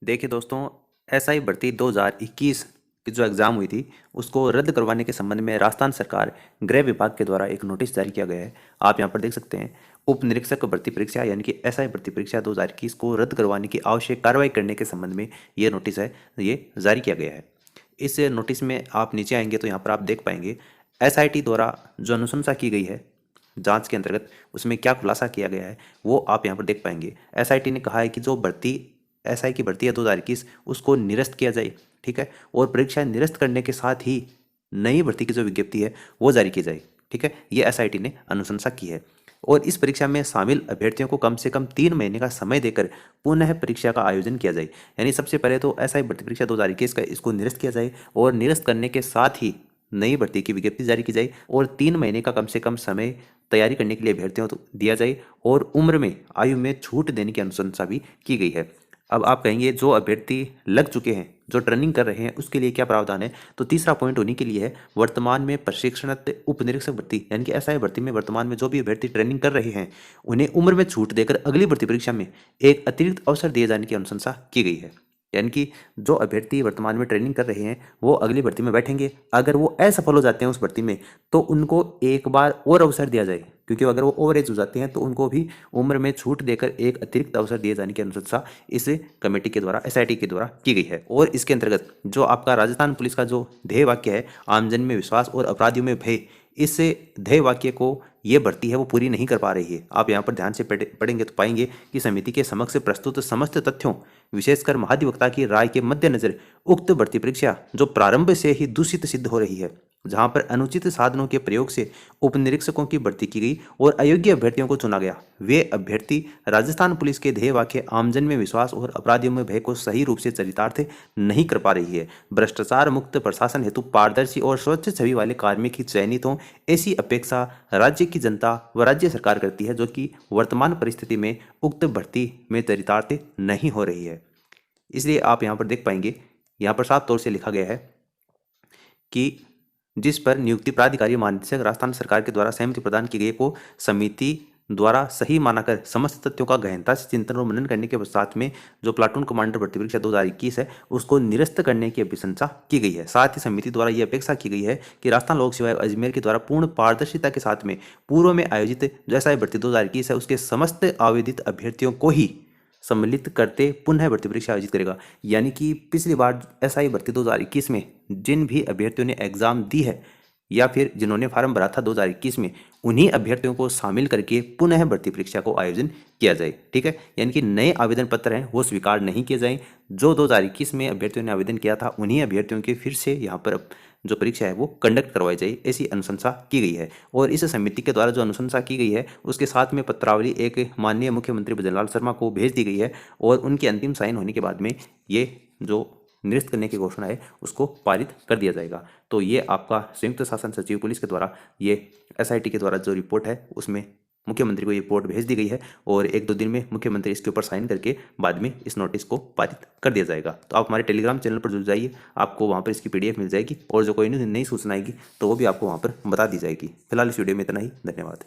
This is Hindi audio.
देखिए दोस्तों, एसआई भर्ती 2021 की जो एग्ज़ाम हुई थी उसको रद्द करवाने के संबंध में राजस्थान सरकार गृह विभाग के द्वारा एक नोटिस जारी किया गया है। आप यहाँ पर देख सकते हैं, उप निरीक्षक भर्ती परीक्षा यानी कि एसआई भर्ती परीक्षा 2021 को रद्द करवाने की आवश्यक कार्रवाई करने के संबंध में ये नोटिस है, ये जारी किया गया है। इस नोटिस में आप नीचे आएंगे तो यहाँ पर आप देख पाएंगे एसआईटी द्वारा जो अनुशंसा की गई है जांच के अंतर्गत, उसमें क्या खुलासा किया गया है वो आप यहाँ पर देख पाएंगे। एसआईटी ने कहा है कि जो भर्ती एसआई की भर्ती है 2021 उसको निरस्त किया जाए, ठीक है, और परीक्षा निरस्त करने के साथ ही नई भर्ती की जो विज्ञप्ति है वो जारी की जाए, ठीक है। ये एसआईटी ने अनुशंसा की है और इस परीक्षा में शामिल अभ्यर्थियों को कम से कम 3 महीने का समय देकर पुनः परीक्षा का आयोजन किया जाए। यानी सबसे पहले तो एसआई भर्ती परीक्षा 2021 का इसको निरस्त किया जाए और निरस्त करने के साथ ही नई भर्ती की विज्ञप्ति जारी की जाए और 3 महीने का कम से कम समय तैयारी करने के लिए अभ्यर्थियों को दिया जाए और उम्र में आयु में छूट देने की अनुशंसा भी की गई है। अब आप कहेंगे जो अभ्यर्थी लग चुके हैं, जो ट्रेनिंग कर रहे हैं, उसके लिए क्या प्रावधान है? तो तीसरा पॉइंट उन्हीं के लिए है, वर्तमान में प्रशिक्षणरत उप निरीक्षक भर्ती यानी कि एसआई भर्ती में वर्तमान में जो भी अभ्यर्थी ट्रेनिंग कर रहे हैं उन्हें उम्र में छूट देकर अगली भर्ती परीक्षा में एक अतिरिक्त अवसर दिए जाने की अनुशंसा की गई है। यानी कि जो अभ्यर्थी वर्तमान में ट्रेनिंग कर रहे हैं वो अगली भर्ती में बैठेंगे, अगर वो असफल हो जाते हैं उस भर्ती में तो उनको एक बार और अवसर दिया जाए, क्योंकि अगर वो ओवर एज हो जाते हैं तो उनको भी उम्र में छूट देकर एक अतिरिक्त अवसर दिए जाने की अनुशंसा इस कमेटी के द्वारा, एसआईटी के द्वारा की गई है। और इसके अंतर्गत जो आपका राजस्थान पुलिस का जो ध्येय वाक्य है, आमजन में विश्वास और अपराधियों में भय, इस ध्येय वाक्य को ये भर्ती है वो पूरी नहीं कर पा रही है। आप यहाँ पर ध्यान से पढ़ेंगे तो पाएंगे कि समिति के समक्ष प्रस्तुत समस्त तथ्यों, विशेषकर महाधिवक्ता की राय के मद्देनजर उक्त भर्ती परीक्षा जो प्रारंभ से ही दूषित सिद्ध हो रही है, जहां पर अनुचित साधनों के प्रयोग से उप निरीक्षकों की भर्ती की गई और अयोग्य अभ्यर्थियों को चुना गया, वे अभ्यर्थी राजस्थान पुलिस के ध्येय वाक्य आमजन में विश्वास और अपराधियों में भय को सही रूप से चरितार्थ नहीं कर पा रही है। भ्रष्टाचार मुक्त प्रशासन हेतु पारदर्शी और स्वच्छ छवि वाले कार्मिक ही चयनित हों, ऐसी अपेक्षा राज्य की जनता व राज्य सरकार करती है, जो कि वर्तमान परिस्थिति में उक्त भर्ती में चरितार्थ नहीं हो रही है। इसलिए आप यहाँ पर देख पाएंगे, यहाँ पर साफ तौर से लिखा गया है कि जिस पर नियुक्ति प्राधिकारी महानिदेशक राजस्थान सरकार के द्वारा सहमति प्रदान की गई को समिति द्वारा सही मानाकर समस्त तथ्यों का गहनता से चिंतन और मनन करने के साथ में जो प्लाटून कमांडर भर्ती परीक्षा 2021 है उसको निरस्त करने की अभिशंसा की गई है। साथ ही समिति द्वारा यह अपेक्षा की गई है कि राजस्थान लोक सेवा अजमेर के द्वारा पूर्ण पारदर्शिता के साथ में पूर्व में आयोजित जैसा भर्ती 2021 है उसके समस्त आवेदित अभ्यर्थियों को ही सम्मिलित करते पुनः भर्ती परीक्षा आयोजित करेगा। यानी कि पिछली बार एसआई भर्ती 2021 में जिन भी अभ्यर्थियों ने एग्जाम दी है या फिर जिन्होंने फार्म भरा था 2021 में, उन्हीं अभ्यर्थियों को शामिल करके पुनः भर्ती परीक्षा को आयोजन किया जाए, ठीक है। यानी कि नए आवेदन पत्र हैं वो स्वीकार नहीं किए जाएं, जो 2021 में अभ्यर्थियों ने आवेदन किया था उन्हीं अभ्यर्थियों के फिर से यहाँ पर जो परीक्षा है वो कंडक्ट करवाई जाए, ऐसी अनुशंसा की गई है। और इस समिति के द्वारा जो अनुशंसा की गई है उसके साथ में पत्रावली एक माननीय मुख्यमंत्री भजनलाल शर्मा को भेज दी गई है और उनकी अंतिम साइन होने के बाद में ये जो निरस्त करने की घोषणा है उसको पारित कर दिया जाएगा। तो ये आपका संयुक्त शासन सचिव पुलिस के द्वारा ये एसआईटी के द्वारा जो रिपोर्ट है उसमें मुख्यमंत्री को ये रिपोर्ट भेज दी गई है और 1-2 दिन में मुख्यमंत्री इसके ऊपर साइन करके बाद में इस नोटिस को पारित कर दिया जाएगा। तो आप हमारे टेलीग्राम चैनल पर जुड़ जाइए, आपको वहाँ पर इसकी पीडीएफ मिल जाएगी और जो कोई नई सूचना आएगी तो वो भी आपको वहाँ पर बता दी जाएगी। फिलहाल इस वीडियो में इतना ही, धन्यवाद।